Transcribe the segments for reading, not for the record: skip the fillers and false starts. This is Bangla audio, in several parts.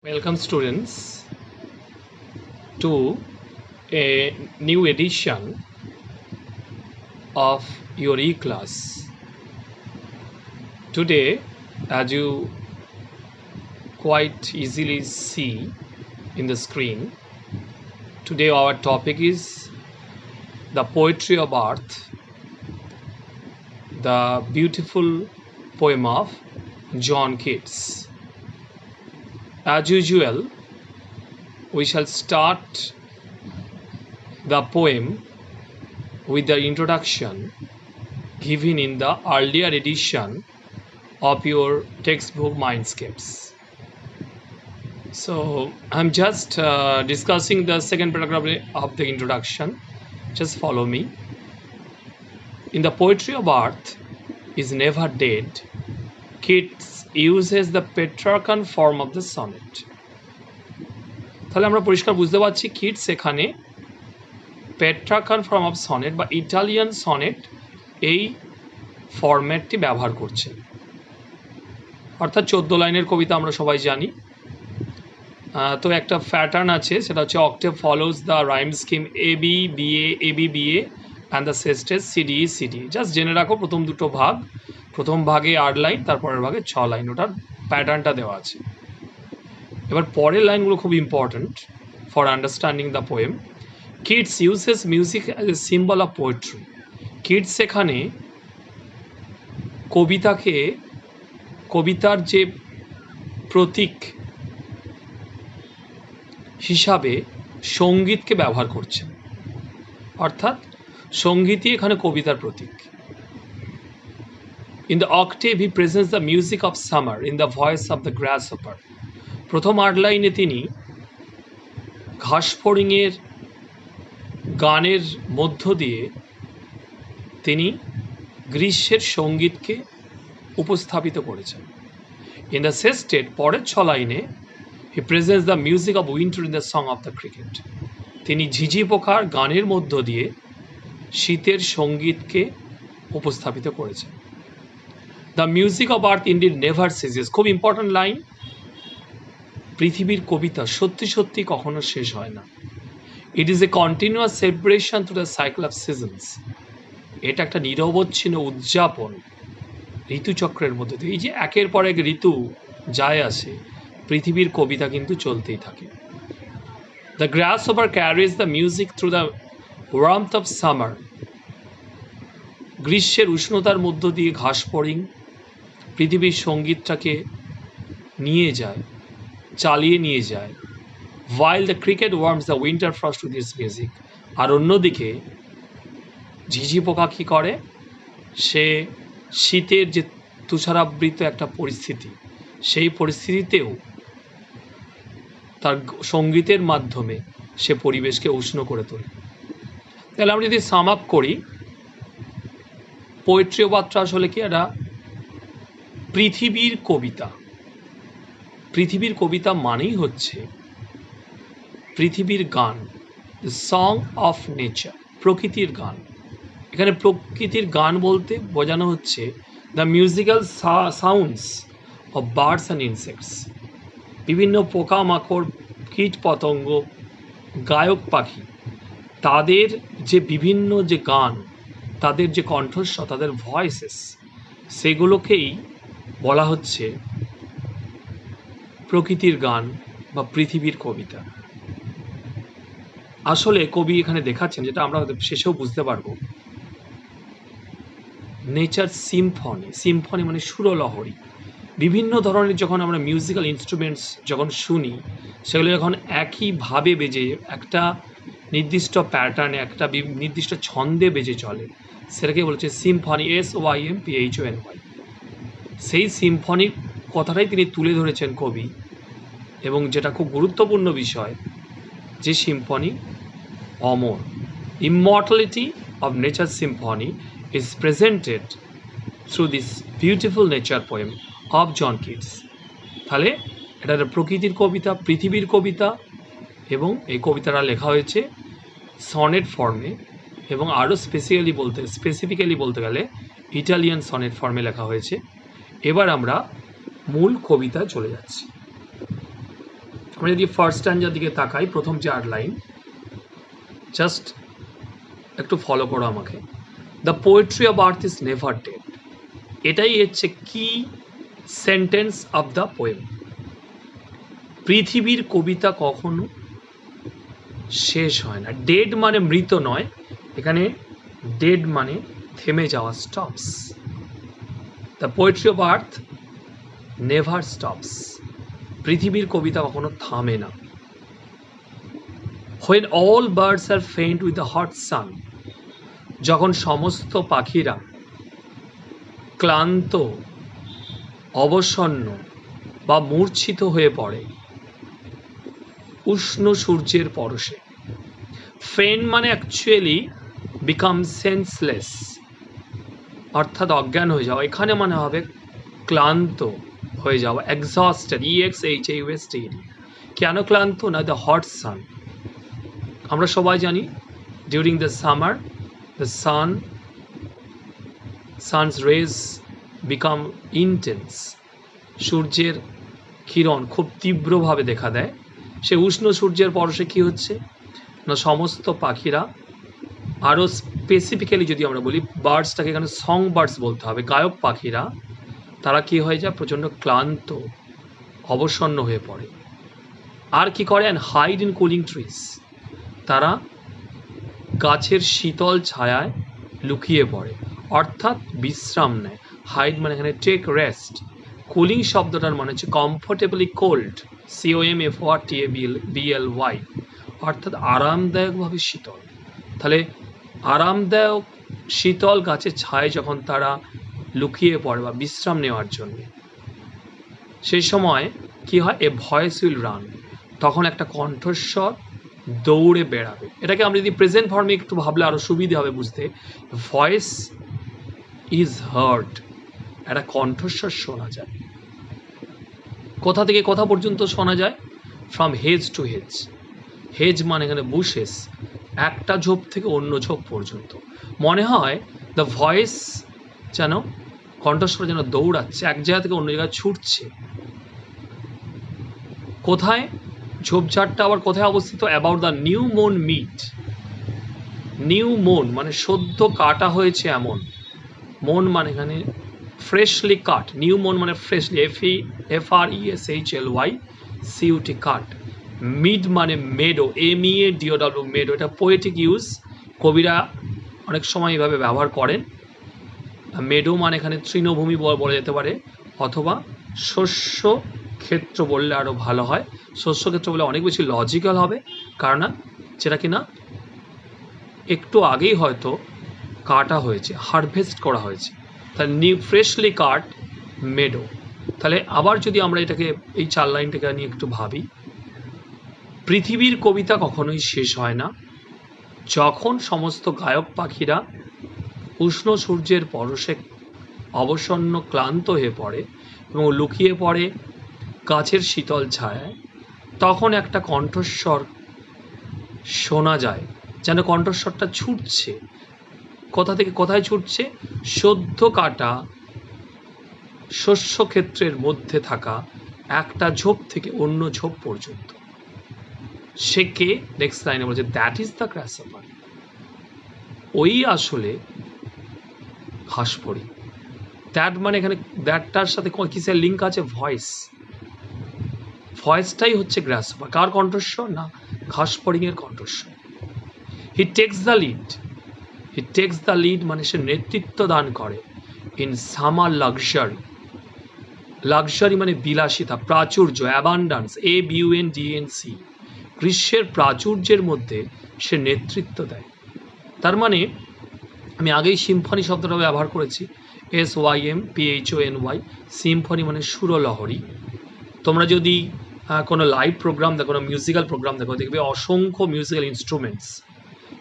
Welcome students to a new edition of your e-class. Today, as you quite easily see in the screen, today our topic is the poetry of earth, the beautiful poem of John Keats. As usual, we shall start the poem with the introduction given in the earlier edition of your textbook Mindscapes. So I'm just discussing the second paragraph of the introduction. Just follow me. In the poetry of earth is never dead, Keats uses the Petrarchan form of the sonnet. তাহলে আমরা পরিষ্কার বুঝতে পারছি কিটস এখানে পেট্রাকান ফর্ম অফ সনেট বা ইটালিয়ান সনেট এই ফরম্যাটটি ব্যবহার করছেন। অর্থাৎ 14 লাইনের কবিতা আমরা সবাই জানি। তো একটা প্যাটার্ন আছে, সেটা হচ্ছে octave follows the rhyme scheme A B B A A B B A and the sestet C D C D. Just জেনে রাখো প্রথম দুটো ভাগ, প্রথম ভাগে 8 লাইন, তারপরের ভাগে 6 লাইন, ওটার প্যাটার্নটা দেওয়া আছে। এবার পরের লাইনগুলো খুব important for understanding the poem. Keats uses music as a symbol of poetry. Keats এখানে কবিতার যে প্রতীক হিসাবে সঙ্গীতকে ব্যবহার করছেন, অর্থাৎ সঙ্গীতই এখানে কবিতার প্রতীক। In the octave he presents the music of summer in the voice of the grasshopper. প্রথম 8 লাইনে তিনি ঘাসফড়িংয়ের গানের মধ্য দিয়ে তিনি গ্রীষ্মের সঙ্গীতকে উপস্থাপিত করেছেন। In the sestet পরের 6 লাইনে he presents the music of winter in the song of the cricket. তিনি ঝিঝি পোকার গানের মধ্য দিয়ে শীতের সঙ্গীতকে উপস্থাপিত করেছেন। The music of earth indeed never ceases. খুব ইম্পর্ট্যান্ট লাইন। পৃথিবীর কবিতা সত্যি সত্যি কখনো শেষ হয় না। It is a continuous celebration through the cycle of seasons. এটা একটা নিরবচ্ছিন্ন উদযাপন ঋতুচক্রের মধ্যে দিয়ে। এই যে একের পর এক ঋতু যায় আসে, পৃথিবীর কবিতা কিন্তু চলতেই থাকে। The grasshopper carries the music through the warmth of summer. গ্রীষ্মের উষ্ণতার মধ্য দিয়ে ঘাসফড়িং পৃথিবীর সঙ্গীতটাকে নিয়ে যায়, চালিয়ে নিয়ে যায়। While the cricket warms the winter frost with its music. আর অন্যদিকে ঝিঝি পোকা কী করে, সে শীতের যে তুষারাবৃত একটা পরিস্থিতি, সেই পরিস্থিতিতেও তার সঙ্গীতের মাধ্যমে সে পরিবেশকে উষ্ণ করে তোলে। তাহলে আমরা যদি সাম আপ করি, পোয়েট্রি অফ আর্থ আসলে কি একটা পৃথিবীর কবিতা। পৃথিবীর কবিতা মানেই হচ্ছে পৃথিবীর গান, দ্য সং অফ নেচার, প্রকৃতির গান। এখানে প্রকৃতির গান বলতে বোঝানো হচ্ছে the musical sounds of birds and insects. বিভিন্ন পোকামাকড়, কীট পতঙ্গ, গায়ক পাখি, তাদের যে বিভিন্ন যে গান, তাদের যে কণ্ঠস্বর, তাদের ভয়েসেস, সেগুলোকেই বলা হচ্ছে প্রকৃতির গান বা পৃথিবীর কবিতা। আসলে কবি এখানে দেখাচ্ছেন, যেটা আমরা শেষেও বুঝতে পারবো, নেচার সিম্ফনি। সিম্ফনি মানে সুরলহরী। বিভিন্ন ধরনের যখন আমরা মিউজিক্যাল ইনস্ট্রুমেন্টস যখন শুনি, সেগুলো যখন একইভাবে বেজে একটা নির্দিষ্ট প্যাটার্নে, একটা নির্দিষ্ট ছন্দে বেজে চলে, সেটাকে বলেছে সিম্ফনি, SYMPHONY। সেই সিম্ফনির কথাটাই তিনি তুলে ধরেছেন কবি, এবং যেটা খুব গুরুত্বপূর্ণ বিষয়, যে সিম্ফনি অমর। Immortality of nature symphony is presented through this beautiful nature poem of John Keats. তাহলে এটা একটা প্রকৃতির কবিতা, পৃথিবীর কবিতা, এবং এই কবিতাটা লেখা হয়েছে সনেট ফর্মে, এবং আরও স্পেসিফিক্যালি বলতে গেলে ইটালিয়ান সনেট ফর্মে লেখা হয়েছে। এবার আমরা মূল কবিতায় চলে যাচ্ছি। আমরা যদি ফার্স্ট স্ট্যান্ডার দিকে তাকাই, প্রথম 4 লাইন, জাস্ট একটু ফলো করো আমাকে। The poetry of earth is never dead, এটাই হচ্ছে কি সেন্টেন্স অফ দ্য পোয়েম। পৃথিবীর কবিতা কখনো শেষ হয় না। ডেড মানে মৃত নয়, এখানে ডেড মানে থেমে যাওয়া, stops. The poetry of earth never stops, পৃথিবীর কবিতা কখনো থামে না। When all birds are faint with the hot sun, যখন সমস্ত পাখিরা ক্লান্ত, অবসন্ন বা মূর্ছিত হয়ে পড়ে উষ্ণ সূর্যের পরশে। ফেন্ট মানে অ্যাকচুয়ালি বিকাম সেন্সলেস, অর্থাৎ অজ্ঞান হয়ে যাওয়া, এখানে মানে হবে ক্লান্ত হয়ে যাওয়া, এক্সস্টেড, EXHAUSTED। কেন ক্লান্ত না? দ্য হট সান, আমরা সবাই জানি during the summer the sun's rays become intense, সূর্যের কিরণ খুব তীব্রভাবে দেখা দেয়। সে উষ্ণ সূর্যের পরশে কি হচ্ছে না, সমস্ত পাখিরা, আরও স্পেসিফিক্যালি যদি আমরা বলি বার্ডসটাকে এখানে সং বার্ডস বলতে হবে, গায়ক পাখিরা, তারা কি হয়ে যায়, প্রচণ্ড ক্লান্ত, অবসন্ন হয়ে পড়ে। আর কি করে? And hide in cooling trees, তারা গাছের শীতল ছায়ায় লুকিয়ে পড়ে, অর্থাৎ বিশ্রাম নেয়। হাইড মানে এখানে টেক রেস্ট। কুলিং শব্দটার মানে হচ্ছে কমফোর্টেবলি কোল্ড, COMFORTABLY, অর্থাৎ আরামদায়কভাবে শীতল। তাহলে আরামদায়ক শীতল গাছের ছায় যখন তারা লুকিয়ে পড়ে বা বিশ্রাম নেওয়ার জন্য, সেই সময় কি হয়? এ ভয়েস উইল রান, তখন একটা কণ্ঠস্বর দৌড়ে বেড়াবে। এটাকে আমরা যদি প্রেজেন্ট ফর্মে একটু ভাবলে আরও সুবিধে হবে বুঝতে। ভয়েস ইজ হার্ড, একটা কণ্ঠস্বর শোনা যায়। কোথা থেকে কোথা পর্যন্ত শোনা যায়? From hedge to hedge. Hedge মানে এখানে বুশেস, একটা ঝোপ থেকে অন্য ঝোপ পর্যন্ত। মনে হয় দ্য ভয়েস যেন, কণ্ঠস্বর যেন দৌড়াচ্ছে, এক জায়গা থেকে অন্য জায়গায় ছুটছে। কোথায়? ঝোপঝাড়টা আবার কোথায় অবস্থিত? About the new mown mead. New mown মানে সদ্য কাটা হয়েছে এমন, মন মানে এখানে ফ্রেশলি কাট, নিউ মুন মানে freshly, FRESHLY CUT, cut. Mead মানে মেডো, MEADOW, মেডো, এটা পোয়েটিক ইউজ, কবিরা অনেক সময় এভাবে ব্যবহার করেন। মেডো মানে এখানে তৃণভূমি বলা যেতে পারে, অথবা শস্য ক্ষেত্র বললে আরও ভালো হয়। শস্য ক্ষেত্র বলে অনেক বেশি লজিক্যাল হবে, কারণ যেটা কিনা একটু আগেই হয়তো কাটা হয়েছে, হারভেস্ট করা হয়েছে, তাহলে নিউ ফ্রেশলি কাট মেডো। তাহলে আবার যদি আমরা এটাকে, এই 4 লাইনটাকে নিয়ে একটু ভাবি, পৃথিবীর কবিতা কখনোই শেষ হয় না। যখন সমস্ত গায়ক পাখিরা উষ্ণ সূর্যের পরশে অবসন্ন ক্লান্ত হয়ে পড়ে এবং লুকিয়ে পড়ে গাছের শীতল ছায়ায়, তখন একটা কণ্ঠস্বর শোনা যায়, যেন কণ্ঠস্বরটা ছুটছে। কোথা থেকে কোথায় ছুটছে? সদ্য কাটা শস্য ক্ষেত্রের মধ্যে থাকা একটা ঝোপ থেকে অন্য ঝোপ পর্যন্ত। সে কে? নেক্সট লাইনে বলছে দ্যাট ইজ দ্য গ্রাসহপার, ওই আসলে ঘাসফড়িং। দ্যাট মানে এখানে দ্যাটটার সাথে কিসের লিঙ্ক আছে? ভয়েস। ভয়েসটাই হচ্ছে গ্রাসহপার। কার কণ্ঠস্বর? না, ঘাসফড়িংয়ের কণ্ঠস্বর। হি takes the lead, he takes the lead মানে সে নেতৃত্ব দান করে ইন সামার লাক্সারি। লাক্সারি মানে বিলাসিতা, প্রাচুর্য, অ্যাবান্ডান্স, ABUNDANCE, গ্রীষ্মের প্রাচুর্যের মধ্যে সে নেতৃত্ব দেয়। তার মানে আমি আগেই সিম্ফনি শব্দটা ব্যবহার করেছি, SYMPHONY, সিম্ফনি মানে সুরলহরী। তোমরা যদি কোনো লাইভ প্রোগ্রাম দেখো, কোনো মিউজিক্যাল প্রোগ্রাম দেখো, দেখবে অসংখ্য মিউজিক্যাল ইনস্ট্রুমেন্টস,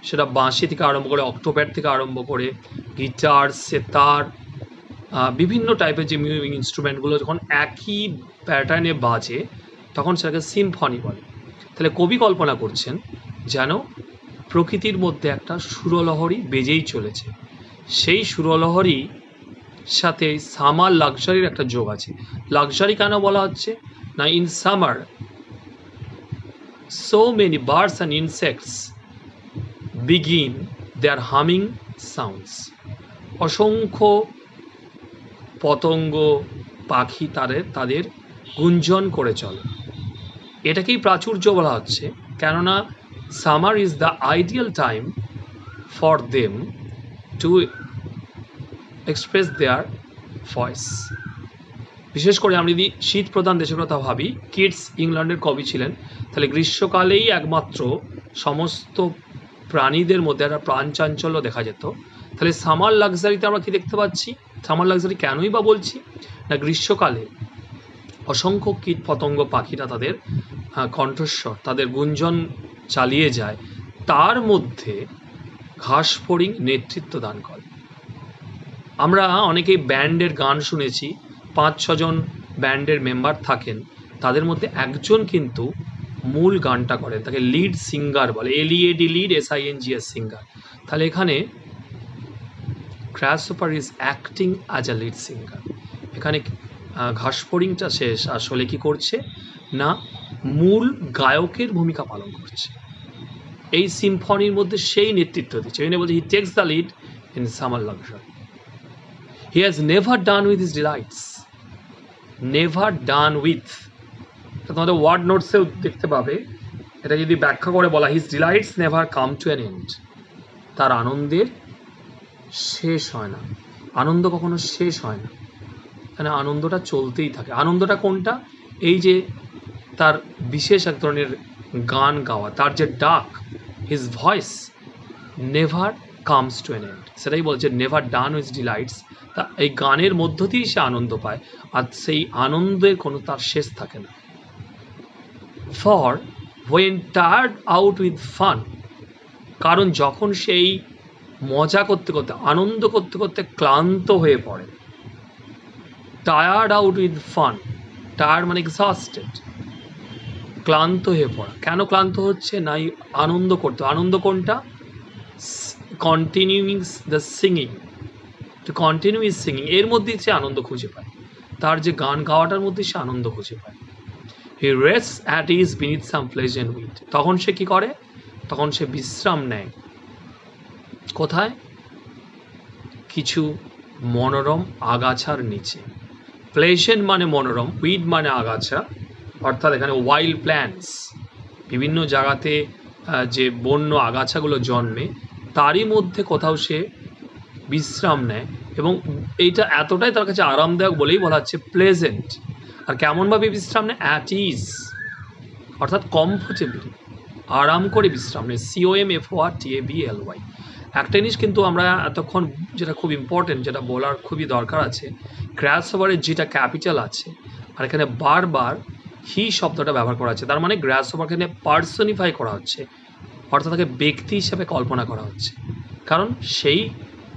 সেটা বাঁশি থেকে আরম্ভ করে, অক্টোপ্যাড থেকে আরম্ভ করে, গিটার, সেতার, বিভিন্ন টাইপের যে মিউজিক ইনস্ট্রুমেন্টগুলো যখন একই প্যাটার্নে বাজে তখন সেটাকে সিম্ফনি বলে। তাহলে কবি কল্পনা করছেন যেন প্রকৃতির মধ্যে একটা সুরলহরী বেজেই চলেছে, সেই সুরলহরী সাথে সামার লাক্সারির একটা যোগ আছে। লাক্সারি কেন বলা হচ্ছে না, in summer so many birds and insects begin their humming sounds. অসংখ্য পতঙ্গ পাখি তাদের গুঞ্জন করে চলে। এটাকেই প্রাচুর্য বলা হচ্ছে, কেননা summer is the ideal time for them to express their voice. বিশেষ করে আমরা যদি শীত প্রধান দেশের কথা ভাবি, কিটস ইংল্যান্ডের কবি ছিলেন, তাহলে গ্রীষ্মকালেই একমাত্র সমস্ত প্রাণীদের মধ্যে একটা প্রাণচাঞ্চল্য দেখা যেত। তাহলে সামার লাক্সারিতে আমরা কি দেখতে পাচ্ছি? সামার লাক্সারি কেনই বা বলছি না, গ্রীষ্মকালে অসংখ্য কীট পতঙ্গ পাখিরা তাদের কণ্ঠস্বর, তাদের গুঞ্জন চালিয়ে যায়, তার মধ্যে ঘাস ফড়িং নেতৃত্ব দান করে। আমরা অনেকেই ব্যান্ডের গান শুনেছি, 5-6 জন ব্যান্ডের মেম্বার থাকেন, তাদের মধ্যে একজন কিন্তু মূল গানটা করেন, তাকে লিড সিঙ্গার বলে, LEAD লিড, SINGS সিঙ্গার। তাহলে এখানে গ্রাসহপার is acting as a lead singer. এখানে ঘাস ফড়িংটা শেষ আসলে কি করছে না, মূল গায়কের ভূমিকা পালন করছে। এই সিম্ফনির মধ্যে সেই নেতৃত্ব দিচ্ছে। বলছে he takes the lead in summer luxury. He has never done with his delights. Never done with, তোমাদের ওয়ার্ড নোটসেও দেখতে পাবে। এটা যদি ব্যাখ্যা করে বলা, his delights never come to an end. তার আনন্দের শেষ হয় না, আনন্দ কখনো শেষ হয় না, এখানে আনন্দটা চলতেই থাকে। আনন্দটা কোনটা? এই যে তার বিশেষ এক ধরনের গান গাওয়া, তার যে ডাক, his voice never comes to an and, সেটাই বলছে নেভার ডান উইথ ডিলাইটস। তা এই গানের মধ্য দিয়েই সে আনন্দ পায়, আর সেই আনন্দের কোনো তার শেষ থাকে না। For when tired out with fun, কারণ যখন সেই মজা করতে করতে, আনন্দ করতে করতে ক্লান্ত হয়ে পড়ে। Tired out with fun, tired মানে এক্সস্টেড, ক্লান্ত হয়ে পড়া। কেন ক্লান্ত হচ্ছে না? আনন্দ করতে। আনন্দ কোনটা? Continuing the singing, to continue is singing, এর মধ্যেই সে আনন্দ খুঁজে পায়, তার যে গান গাওয়াটার মধ্যে সে আনন্দ খুঁজে পায়। He rests at ease beneath some pleasant weed, তখন সে কি করে? তখন সে বিশ্রাম নেয় কোথায়? কিছু মনোরম আগাছার নিচে। প্লেজেন্ট মানে মনোরম, উইড মানে আগাছা, অর্থাৎ এখানে ওয়াইল্ড প্ল্যান্টস, বিভিন্ন জায়গাতে যে বন্য আগাছাগুলো জন্মে, তারই মধ্যে কোথাও সে বিশ্রাম নেয়। এবং এইটা এতটাই তার কাছে আরামদায়ক বলেই বলা হচ্ছে প্লেজেন্ট। আর কেমনভাবে বিশ্রাম নেয়? অ্যাট ইজ, অর্থাৎ কমফোর্টেবল, আরাম করে বিশ্রাম নেয়। COMFORTABLY। একটা জিনিস কিন্তু আমরা এতক্ষণ, যেটা খুব ইম্পর্টেন্ট, যেটা বলার খুবই দরকার আছে, গ্রাসহপারের যেটা ক্যাপিটাল আছে, আর এখানে বারবার হি শব্দটা ব্যবহার করা হচ্ছে, তার মানে গ্রাসহপারকে এখানে পার্সনিফাই করা হচ্ছে, অর্থাৎ তাকে ব্যক্তি হিসেবে কল্পনা করা হচ্ছে, কারণ সেই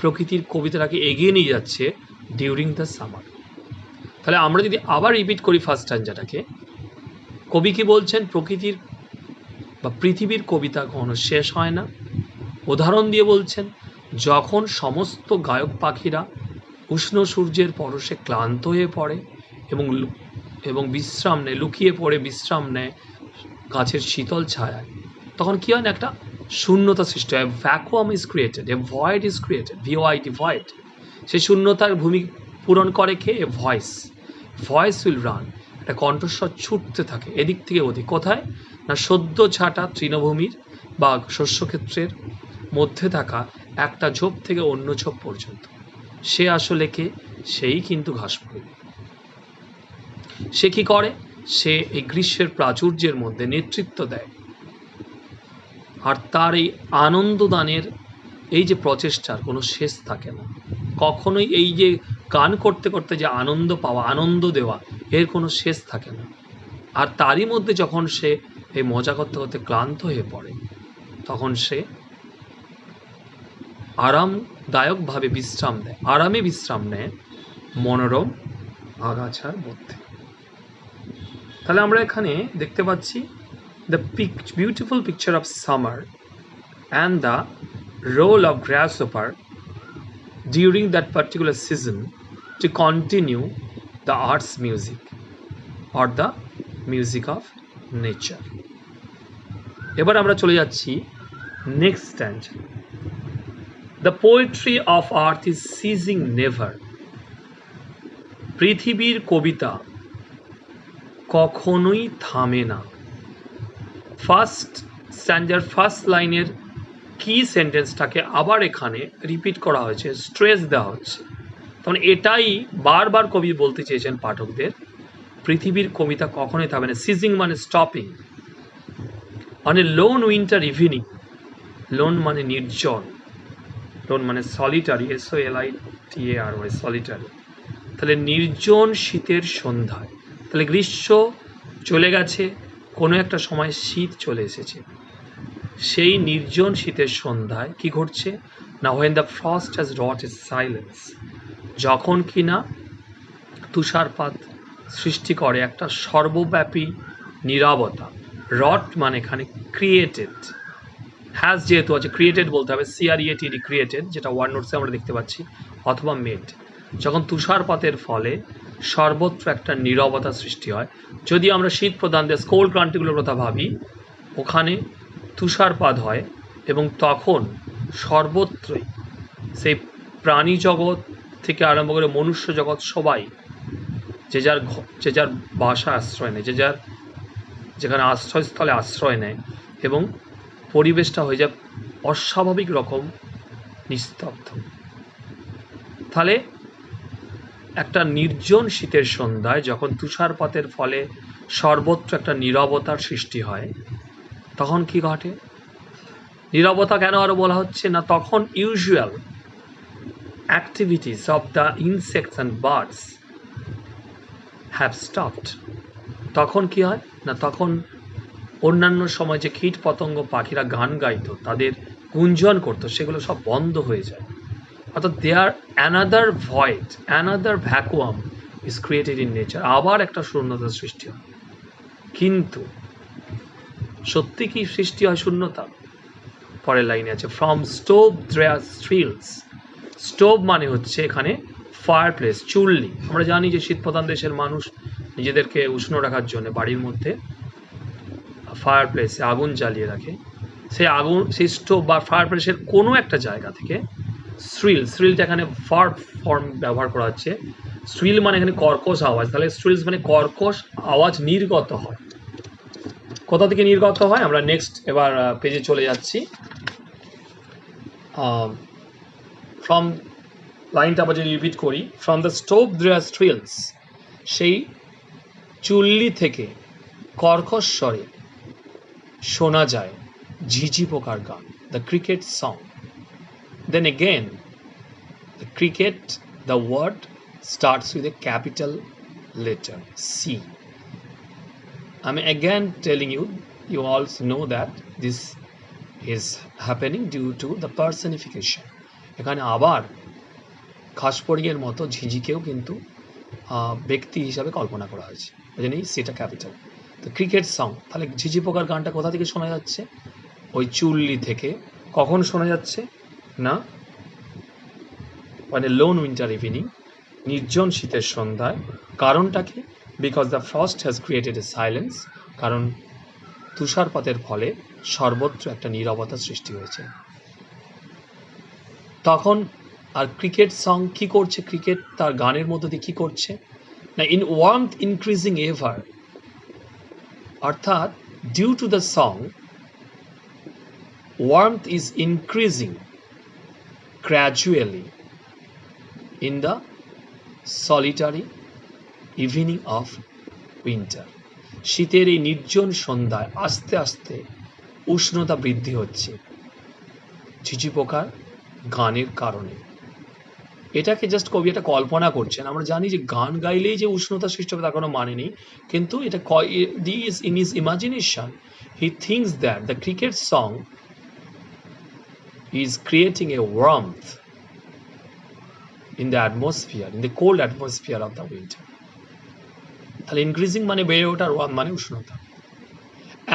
প্রকৃতির কবিতাটাকে এগিয়ে নিয়ে যাচ্ছে ডিউরিং দ্য সামার। তাহলে আমরা যদি আবার রিপিট করি ফার্স্ট স্ট্যান্জাটাকে, কবি কি বলছেন? প্রকৃতির বা পৃথিবীর কবিতা কখনো শেষ হয় না। উদাহরণ দিয়ে বলছেন, যখন সমস্ত গায়ক পাখিরা উষ্ণ সূর্যের পরশে ক্লান্ত হয়ে পড়ে এবং বিশ্রাম নেয়, লুকিয়ে পড়ে বিশ্রাম নেয় গাছের শীতল ছায়ায়, তখন কি হয় না, একটা শূন্যতা সৃষ্টি হয়। Vacuum is created, A void is created, VOID, void. সেই শূন্যতার ভূমি পূরণ করে কে? এ ভয়েস। ভয়েস উইল রান, একটা কণ্ঠস্বর ছুটতে থাকে এদিক থেকে ওদিক। কোথায় না? সদ্য ছাটা তৃণভূমির বা শস্যক্ষেত্রের মধ্যে থাকা একটা ঝোপ থেকে অন্য ঝোপ পর্যন্ত। সে আসলে কে? সেই কিন্তু ঘাস ফড়িং। সে কি করে? সে এই গ্রীষ্মের প্রাচুর্যের মধ্যে নেতৃত্ব দেয়, আর তার এই আনন্দদানের এই যে প্রচেষ্টার কোনো শেষ থাকে না কখনোই। এই যে গান করতে করতে যে আনন্দ পাওয়া, আনন্দ দেওয়া, এর কোনো শেষ থাকে না। আর তারই মধ্যে যখন সে এই মজা করতে করতে ক্লান্ত হয়ে পড়ে, তখন সে আরামদায়কভাবে বিশ্রাম দেয়, আরামে বিশ্রাম নেয় মনোরম আগাছার মধ্যে। তাহলে আমরা এখানে দেখতে পাচ্ছি the beautiful picture of summer and the role of grasshopper during that particular season to continue the arts music or the music of nature. এবার আমরা চলে যাচ্ছি next স্ট্যান্ডা। The poetry of earth is seizing never. পৃথিবীর কবিতা কখনোই থামে না। ফার্স্ট স্ট্যান্ডার ফার্স্ট লাইনের কি সেন্টেন্সটাকে আবার এখানে রিপিট করা হয়েছে, স্ট্রেস দেওয়া হচ্ছে। তখন এটাই বারবার কবি বলতে চেয়েছেন পাঠকদের, পৃথিবীর কবিতা কখনোই থামে না। সিজিং মানে stopping. On a loan winter evening, loan মানে নির্জন, লোন মানে সলিটারি, SOLITARY, সলিটারি। তাহলে নির্জন শীতের সন্ধ্যায়, তাহলে গ্রীষ্ম চলে গেছে, কোনো একটা সময় শীত চলে এসেছে। সেই নির্জন শীতের সন্ধ্যায় কি ঘটছে না, when the frost has wrought its silence, যখন কিনা তুষারপাত সৃষ্টি করে একটা সর্বব্যাপী নীরবতা। রট মানে এখানে ক্রিয়েটেড, হ্যাজ যেহেতু আছে ক্রিয়েটেড বলতে হবে, CREATED, ক্রিয়েটেড, যেটা ওয়ার্ড নোটসে আমরা দেখতে পাচ্ছি, অথবা মেড। যখন তুষারপাতের ফলে সর্বত্র একটা নীরবতা সৃষ্টি হয়। যদি আমরা শীত প্রধান দেশ কোল্ড কান্ট্রিগুলোর কথা ভাবি, ওখানে তুষারপাত হয় এবং তখন সর্বত্রই সেই প্রাণী জগৎ থেকে আরম্ভ করে মনুষ্য জগৎ সবাই যে যার বাসা আশ্রয় নেয়, যেখানে আশ্রয়স্থলে আশ্রয় নেয় এবং পরিবেশটা হয়ে যায় অস্বাভাবিক রকম নিস্তব্ধ। তাহলে একটা নির্জন শীতের সন্ধ্যায় যখন তুষারপাতের ফলে সর্বত্র একটা নীরবতার সৃষ্টি হয়, তখন কি ঘটে? নীরবতা কেন আরো বলা হচ্ছে না, তখন usual activities of the insects and birds have stopped. তখন কি হয় না, তখন অন্যান্য সময় যে কীট পতঙ্গ পাখিরা গান গাইতো, তাদের গুঞ্জন করতো, সেগুলো সব বন্ধ হয়ে যায়। অর্থাৎ there another void, another vacuum is created in nature. আবার একটা শূন্যতার সৃষ্টি হয়। কিন্তু সত্যি কি সৃষ্টি হয় শূন্যতা? পরের লাইনে আছে, from stove there thrills. Stove মানে হচ্ছে এখানে ফায়ার প্লেস, চুল্লি। আমরা জানি যে শীতপ্রধান দেশের মানুষ নিজেদেরকে উষ্ণ রাখার জন্য বাড়ির মধ্যে ফায়ার প্লেসে আগুন জ্বালিয়ে রাখে। সেই স্টোভ বা ফায়ার প্লেসের কোনো একটা জায়গা থেকে স্ট্রিলটা এখানে ভার্ব ফর্ম ব্যবহার করা হচ্ছে। স্ট্রিল মানে এখানে কর্কশ আওয়াজ, তাহলে স্ট্রিলস মানে কর্কশ আওয়াজ নির্গত হয়। কোথা থেকে নির্গত হয়? আমরা নেক্সট এবার পেজে চলে যাচ্ছি। ফ্রম লাইনটা আবার যদি রিপিট করি, ফ্রম দ্য স্টোভ দেয়ার স্ট্রিলস, সেই চুল্লি থেকে কর্কশ স্বরে শোনা যায় ঝিঝি পোকার গান, the cricket song. Then again, the cricket, the word starts with a capital letter C. I'm again telling you, you also know that this is happening due to the personification. এখানে আবার খাসপড়িয়ের মতো ঝিঝিকেও কিন্তু ব্যক্তি হিসাবে কল্পনা করা হয়েছে, ওই জন্যই সেটা ক্যাপিটাল। তো ক্রিকেট সং, তাহলে ঝিঝি পোকার গানটা কোথা থেকে শোনা যাচ্ছে? ওই চুল্লি থেকে। কখন শোনা যাচ্ছে না, মানে লোন উইন্টার ইভিনিং, নির্জন শীতের সন্ধ্যায়। কারণটা কি? Because the frost has created A silence, কারণ তুষারপাতের ফলে সর্বত্র একটা নীরবতা সৃষ্টি হয়েছে। তখন আর ক্রিকেট সং কি করছে? ক্রিকেট তার গানের মধ্যে দিয়ে কি করছে না, ইন ওয়ার্মথ ইনক্রিজিং এভার, অর্থাৎ due to the song warmth is increasing gradually in the solitary evening of winter. শীতের এই নির্জন সন্ধ্যায় আস্তে আস্তে উষ্ণতা বৃদ্ধি হচ্ছে ঝিঝি পোকার গানের কারণে। এটাকে জাস্ট কবি এটা কল্পনা করছেন। আমরা জানি যে গান গাইলেই যে উষ্ণতা সৃষ্টি হবে তার কোনো মানে নেই, কিন্তু এটা in his imagination he thinks that the cricket song is creating a warmth in the atmosphere, in the cold atmosphere of the winter. তাহলে ইনক্রিজিং মানে বেড়ে ওঠার, ওয়ান মানে উষ্ণতা।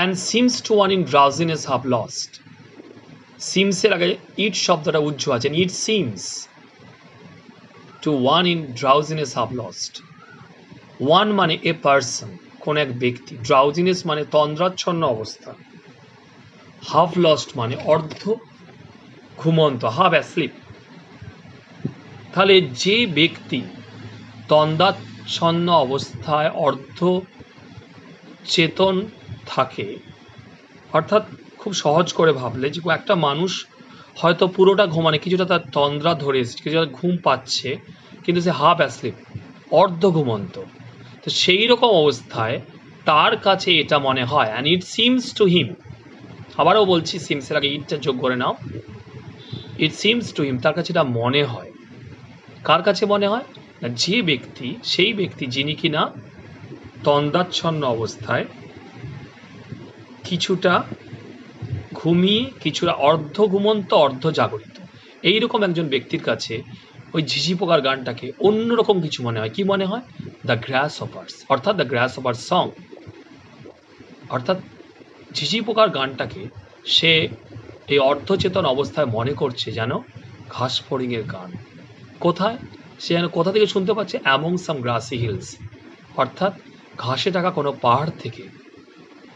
and seems to one in drowsiness have lost. seems এর আগে ইট শব্দটা উজ্জ আছে, it seems to one in drowsiness have lost. one মানে এ পার্সন, কোন এক ব্যক্তি। drowsiness মানে তন্দ্রাচ্ছন্ন অবস্থা। হাফ লস্ট মানে অর্ধ ঘুমন্ত, হাফ অ্যাসলিপ। তাহলে যে ব্যক্তি তন্দ্রাচ্ছন্ন অবস্থায় অর্ধ চেতন থাকে, অর্থাৎ খুব সহজ করে ভাবলে যে একটা মানুষ হয়তো পুরোটা ঘুমানে, কিছুটা তার তন্দ্রা ধরে এসেছে, কিছুটা ঘুম পাচ্ছে, কিন্তু সে হাফ অ্যাসলিপ, অর্ধ ঘুমন্ত। তো সেই রকম অবস্থায় তার কাছে এটা মনে হয়, and it seems to him, আবারও বলছি সিমসের আগে ইটটা যোগ করে নাও, ইট সিমস টু হিম, তার কাছে এটা মনে হয়। কার কাছে মনে হয়? না যে ব্যক্তি, সেই ব্যক্তি যিনি কিনা তন্দ্রাচ্ছন্ন অবস্থায় কিছুটা ঘুমিয়ে, কিছুটা অর্ধ ঘুমন্ত অর্ধ জাগরিত, এইরকম একজন ব্যক্তির কাছে ওই ঝিঝি পোকার গানটাকে অন্যরকম কিছু মনে হয়। কি মনে হয়? দ্য গ্রাস অফার্স, অর্থাৎ দ্য গ্রাস অফার সং, অর্থাৎ ঝিঝি পোকার গানটাকে সে এই অর্ধচেতন অবস্থায় মনে করছে যেন ঘাস ফড়িংয়ের গান। কোথায়? সে যেন কোথা থেকে শুনতে পাচ্ছে? অ্যামং সাম গ্রাসি হিলস, অর্থাৎ ঘাসে ঢাকা কোনো পাহাড় থেকে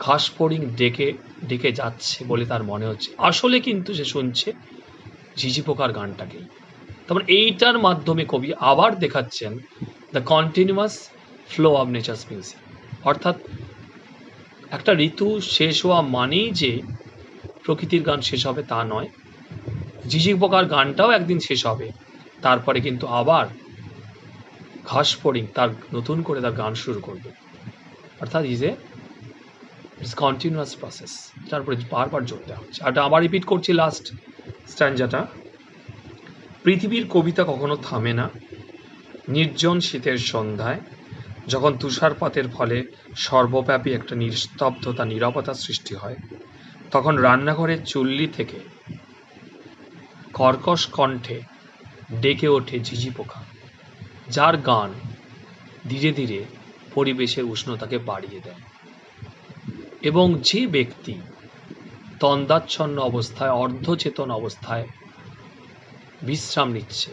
ঘাস ফড়িং ডেকে ডেকে যাচ্ছে বলে তার মনে হচ্ছে। আসলে কিন্তু সে শুনছে ঝিঝি পোকার গানটাকেই। তারপর এইটার মাধ্যমে কবি আবার দেখাচ্ছেন the continuous flow of nature's music, অর্থাৎ একটা ঋতু শেষ হওয়া মানেই যে প্রকৃতির গান শেষ হবে তা নয়, ঝিঝি পোকার গানটাও একদিন শেষ হবে, তারপরে কিন্তু আবার ঘাস ফড়িং তার নতুন করে তার গান শুরু করবে। অর্থাৎ ইটস কন্টিনিউয়াস প্রসেস, তারপরে বারবার জোর দেওয়া হচ্ছে। আর আবার রিপিট করছি লাস্ট স্ট্যান্জাটা, পৃথিবীর কবিতা কখনো থামে না, নির্জন শীতের সন্ধ্যায় যখন তুষারপাতের ফলে সর্বব্যাপী একটা নিস্তব্ধতা, নীরবতা সৃষ্টি হয়, তখন রান্নাঘরের চুল্লি থেকে কর্কশ কণ্ঠে ডেকে ওঠে ঝিঝি পোকা, যার গান ধীরে ধীরে পরিবেশের উষ্ণতাকে বাড়িয়ে দেয়। এবং যে ব্যক্তি তন্দ্রাচ্ছন্ন অবস্থায়, অর্ধচেতন অবস্থায় বিশ্রাম নিচ্ছে,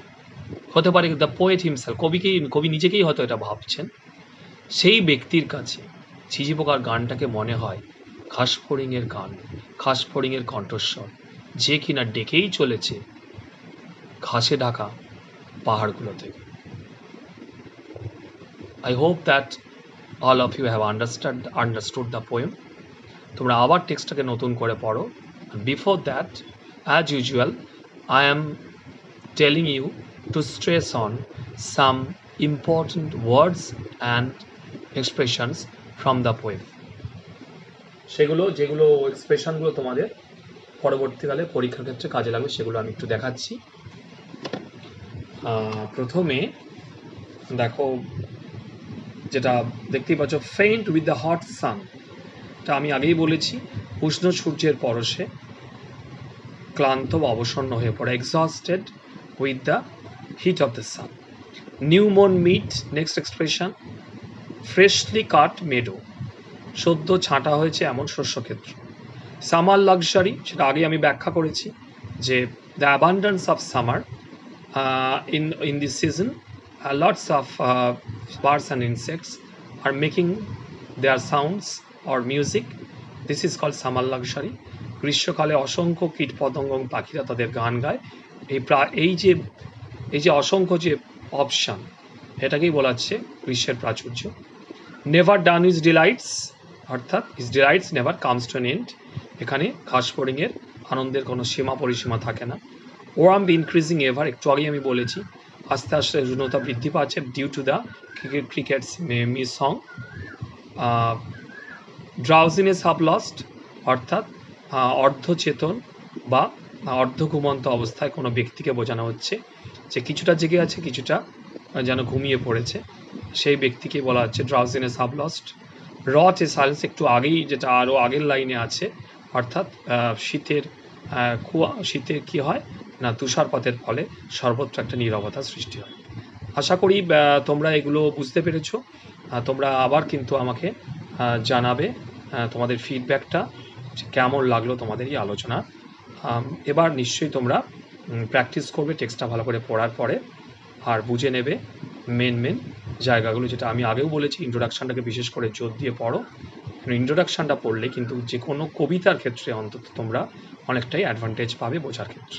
হতে পারে দ্য পোয়েট হিমসেলফ, কবি নিজেকেই হয়তো এটা ভাবছেন, সেই ব্যক্তির কাছে ঝিঝি পোকার গানটাকে মনে হয় ঘাস ফড়িংয়ের গান, ঘাস ফড়িংয়ের কণ্ঠস্বর, যে কিনা ডেকেই চলেছে ঘাসে ঢাকা পাহাড়গুলো থেকে। I hope that all of you have understood the poem. তোমরা আবার টেক্সটটাকে নতুন করে পড়ো। Before that, as usual, I am telling you to stress on some important words and expressions from the poem. যেগুলো এক্সপ্রেশনগুলো তোমাদের পরবর্তীকালে পরীক্ষার ক্ষেত্রে কাজে লাগবে, সেগুলো আমি একটু দেখাচ্ছি। প্রথমে দেখো, যেটা দেখতেই পাচ্ছ, ফেইন্ট উইথ দ্য হট সান, এটা আমি আগেই বলেছি, উষ্ণ সূর্যের পরশে ক্লান্ত বা অবসন্ন হয়ে পড়ে, exhausted with the heat of the sun. New মর্ন mead, next expression, freshly cut meadow, সদ্য ছাঁটা হয়েছে এমন শস্যক্ষেত্র। সামার লাক্সারি, সেটা আগে আমি ব্যাখ্যা করেছি যে the abundance of summer in this season, lots of birds and insects are making their sounds or music. This is called summer luxury. গ্রীষ্মকালে অসংখ্য কীট পতঙ্গ পাখিরা তাদের গান গায়। এই যে অসংখ্য যে অপশন, এটাকেই বলা হচ্ছে গ্রীষ্মের প্রাচুর্য। নেভার ডান ইজ ডিলাইটস, অর্থাৎ is delights never comes to an and, এখানে ঘাস ফড়িংয়ের আনন্দের কোনো সীমা পরিসীমা থাকে না। ওয়ার্মথ ইনক্রিজিং এভার, একটু আগেই আমি বলেছি, আস্তে আস্তে উষ্ণতা বৃদ্ধি পাচ্ছে due to the crickets miss song. Drowsiness half lost, অর্থাৎ অর্ধচেতন বা অর্ধ ঘুমন্ত অবস্থায় কোনো ব্যক্তিকে বোঝানো হচ্ছে যে কিছুটা জেগে আছে, কিছুটা যেন ঘুমিয়ে পড়েছে, সেই ব্যক্তিকে বলা হচ্ছে ড্রাউজিনেস হাফ লস্ট। রট এ সাইলেন্স, একটু আগেই যেটা আরও আগের লাইনে আছে, অর্থাৎ শীতে কি হয় না, তুষারপাতের ফলে সর্বত্র একটা নীরবতা সৃষ্টি হয়। আশা করি তোমরা এগুলো বুঝতে পেরেছো। তোমরা আবার কিন্তু আমাকে জানাবে তোমাদের ফিডব্যাকটা, কেমন লাগলো তোমাদের এই আলোচনা। এবার নিশ্চয়ই তোমরা প্র্যাকটিস করবে টেক্সটটা ভালো করে পড়ার পরে, আর বুঝে নেবে মেন জায়গাগুলো, যেটা আমি আগেও বলেছি, ইন্ট্রোডাকশনটাকে বিশেষ করে জোর দিয়ে পড়ো, ইন্ট্রোডাকশনটা পড়লে কিন্তু যে কোনো কবিতার ক্ষেত্রে অন্তত তোমরা অনেকটাই অ্যাডভান্টেজ পাবে বোঝার ক্ষেত্রে।